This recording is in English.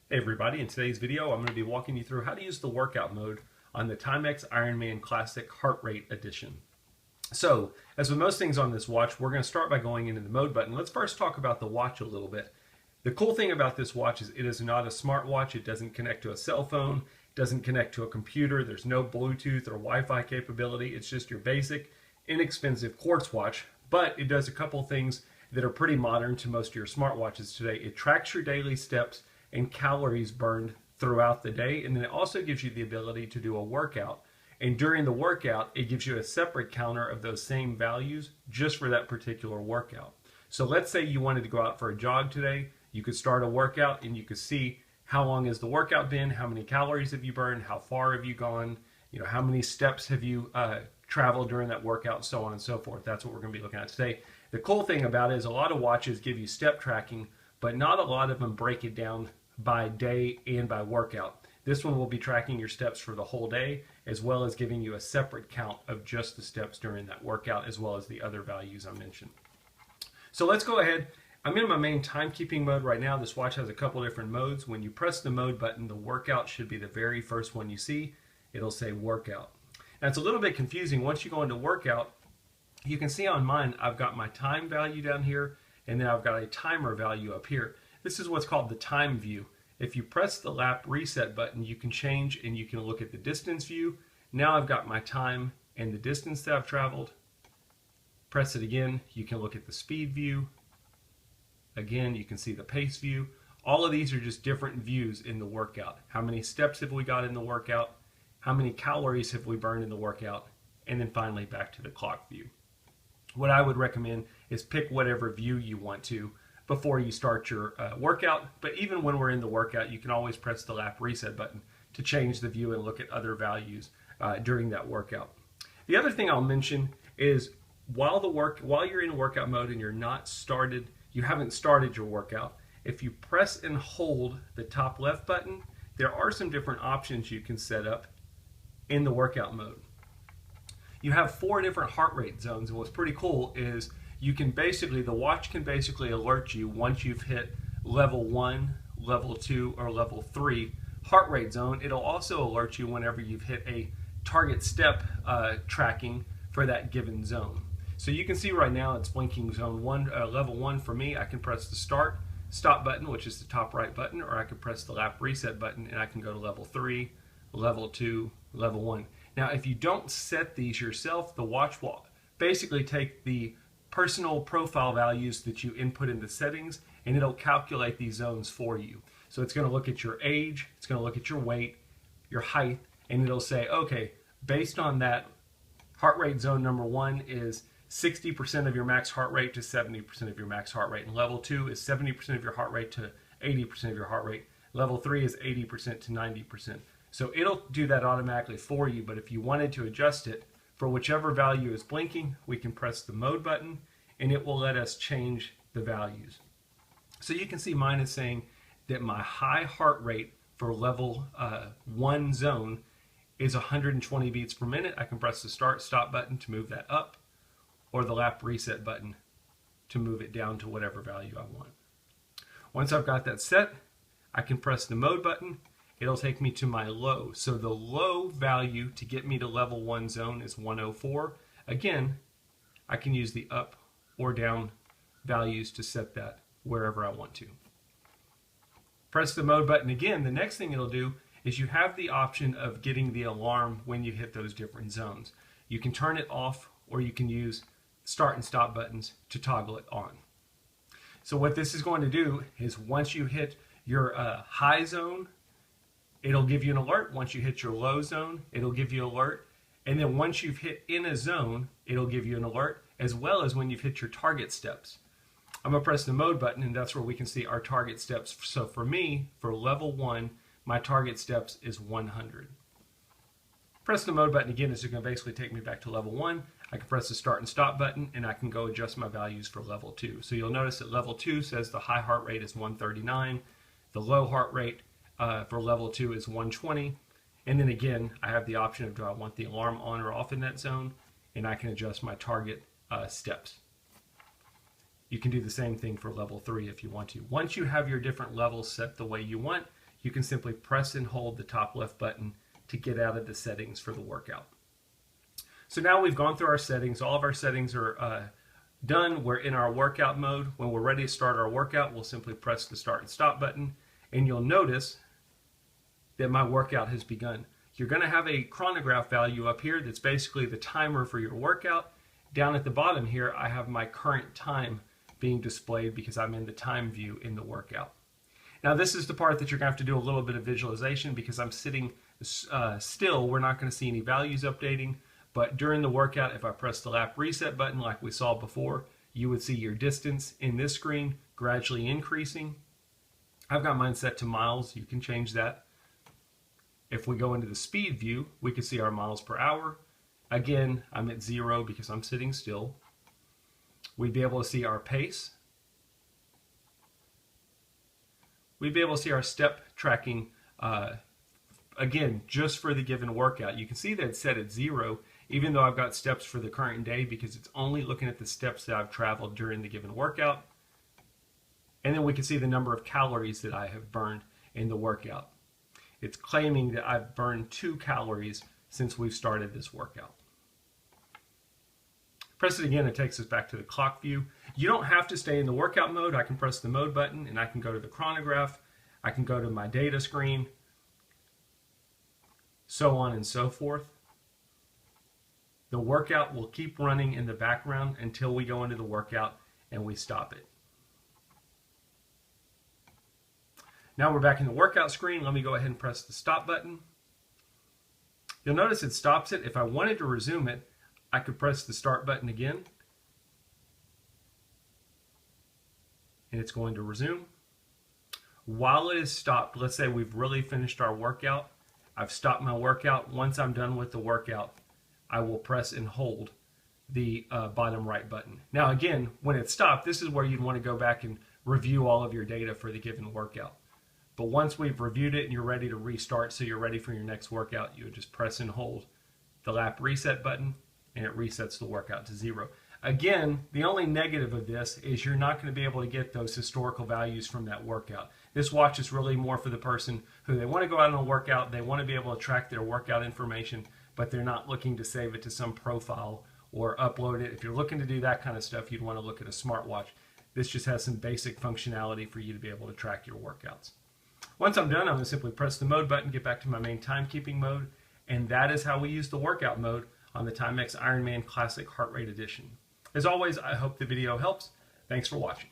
Hey everybody, in today's video I'm going to be walking you through how to use the workout mode on the Timex Ironman Classic Heart Rate Edition. So, as with most things on this watch, we're going to start by going into the mode button. Let's first talk about the watch a little bit. The cool thing about this watch is it is not a smartwatch. It doesn't connect to a cell phone, it doesn't connect to a computer, there's no Bluetooth or Wi-Fi capability. It's just your basic, inexpensive quartz watch, but it does a couple things that are pretty modern to most of your smartwatches today. It tracks your daily steps and calories burned throughout the day, and then it also gives you the ability to do a workout, and during the workout it gives you a separate counter of those same values just for that particular workout. So let's say you wanted to go out for a jog today. You could start a workout and you could see how long has the workout been, how many calories have you burned, how far have you gone, how many steps have you traveled during that workout, so on and so forth. That's what we're going to be looking at today. The cool thing about it is a lot of watches give you step tracking, but not a lot of them break it down by day and by workout. This one will be tracking your steps for the whole day, as well as giving you a separate count of just the steps during that workout, as well as the other values I mentioned. So let's go ahead. I'm in my main timekeeping mode right now. This watch has a couple different modes. When you press the mode button, the workout should be the very first one you see. It'll say workout. Now it's a little bit confusing. Once you go into workout, you can see on mine, I've got my time value down here, and then I've got a timer value up here. This is what's called the time view. If you press the lap reset button, you can change and you can look at the distance view. Now I've got my time and the distance that I've traveled. Press it again, you can look at the speed view. Again, you can see the pace view. All of these are just different views in the workout. How many steps have we got in the workout? How many calories have we burned in the workout? And then finally back to the clock view. What I would recommend is pick whatever view you want to before you start your workout. But even when we're in the workout, you can always press the lap reset button to change the view and look at other values during that workout. The other thing I'll mention is while you're in workout mode and you haven't started your workout, if you press and hold the top left button, there are some different options you can set up in the workout mode. You have 4 different heart rate zones, and what's pretty cool is the watch can basically alert you once you've hit level 1, level 2, or level 3 heart rate zone. It'll also alert you whenever you've hit a target step tracking for that given zone. So you can see right now it's blinking zone 1, level 1 for me. I can press the stop button, which is the top right button, or I can press the lap reset button and I can go to level 3, level 2, level 1. Now if you don't set these yourself, the watch will basically take the personal profile values that you input in the settings, and it'll calculate these zones for you. So it's going to look at your age, it's going to look at your weight, your height, and it'll say, okay, based on that, heart rate zone number 1 is 60% of your max heart rate to 70% of your max heart rate, and level 2 is 70% of your heart rate to 80% of your heart rate. Level 3 is 80% to 90%. So it'll do that automatically for you, but if you wanted to adjust it for whichever value is blinking, we can press the mode button and it will let us change the values. So you can see mine is saying that my high heart rate for level 1 zone is 120 beats per minute. I can press the stop button to move that up, or the lap reset button to move it down to whatever value I want. Once I've got that set, I can press the mode button. It'll take me to my low. So the low value to get me to level 1 zone is 104. Again, I can use the up or down values to set that wherever I want to. Press the mode button again. The next thing it'll do is you have the option of getting the alarm when you hit those different zones. You can turn it off, or you can use start and stop buttons to toggle it on. So what this is going to do is once you hit your high zone, it'll give you an alert. Once you hit your low zone, it'll give you an alert. And then once you've hit in a zone, it'll give you an alert, as well as when you've hit your target steps. I'm going to press the mode button, and that's where we can see our target steps. So for me, for level 1, my target steps is 100. Press the mode button again, it's going to basically take me back to level 1. I can press the start and stop button, and I can go adjust my values for level 2. So you'll notice that level 2 says the high heart rate is 139. The low heart rate for level 2 is 120. And then again, I have the option of do I want the alarm on or off in that zone, and I can adjust my target steps. You can do the same thing for level 3 if you want to. Once you have your different levels set the way you want, you can simply press and hold the top left button to get out of the settings for the workout. So now we've gone through our settings. All of our settings are done. We're in our workout mode. When we're ready to start our workout, we'll simply press the start and stop button, and you'll notice that my workout has begun. You're going to have a chronograph value up here that's basically the timer for your workout. Down at the bottom here, I have my current time being displayed because I'm in the time view in the workout. Now this is the part that you're going to have to do a little bit of visualization because I'm sitting still. We're not going to see any values updating, but during the workout, if I press the lap reset button like we saw before, you would see your distance in this screen gradually increasing. I've got mine set to miles. You can change that. If we go into the speed view, we can see our miles per hour. Again, I'm at 0 because I'm sitting still. We'd be able to see our pace. We'd be able to see our step tracking, again, just for the given workout. You can see that it's set at 0, even though I've got steps for the current day because it's only looking at the steps that I've traveled during the given workout. And then we can see the number of calories that I have burned in the workout. It's claiming that I've burned 2 calories since we've started this workout. Press it again, it takes us back to the clock view. You don't have to stay in the workout mode. I can press the mode button and I can go to the chronograph. I can go to my data screen, so on and so forth. The workout will keep running in the background until we go into the workout and we stop it. Now we're back in the workout screen. Let me go ahead and press the stop button. You'll notice it stops it. If I wanted to resume it, I could press the start button again. And it's going to resume. While it is stopped, let's say we've really finished our workout. I've stopped my workout. Once I'm done with the workout, I will press and hold the bottom right button. Now again, when it's stopped, this is where you'd want to go back and review all of your data for the given workout. But once we've reviewed it and you're ready to restart, so you're ready for your next workout, you would just press and hold the lap reset button and it resets the workout to 0. Again, the only negative of this is you're not going to be able to get those historical values from that workout. This watch is really more for the person who they want to go out on a workout, they want to be able to track their workout information, but they're not looking to save it to some profile or upload it. If you're looking to do that kind of stuff, you'd want to look at a smartwatch. This just has some basic functionality for you to be able to track your workouts. Once I'm done, I'm going to simply press the mode button, get back to my main timekeeping mode, and that is how we use the workout mode on the Timex Ironman Classic Heart Rate Edition. As always, I hope the video helps. Thanks for watching.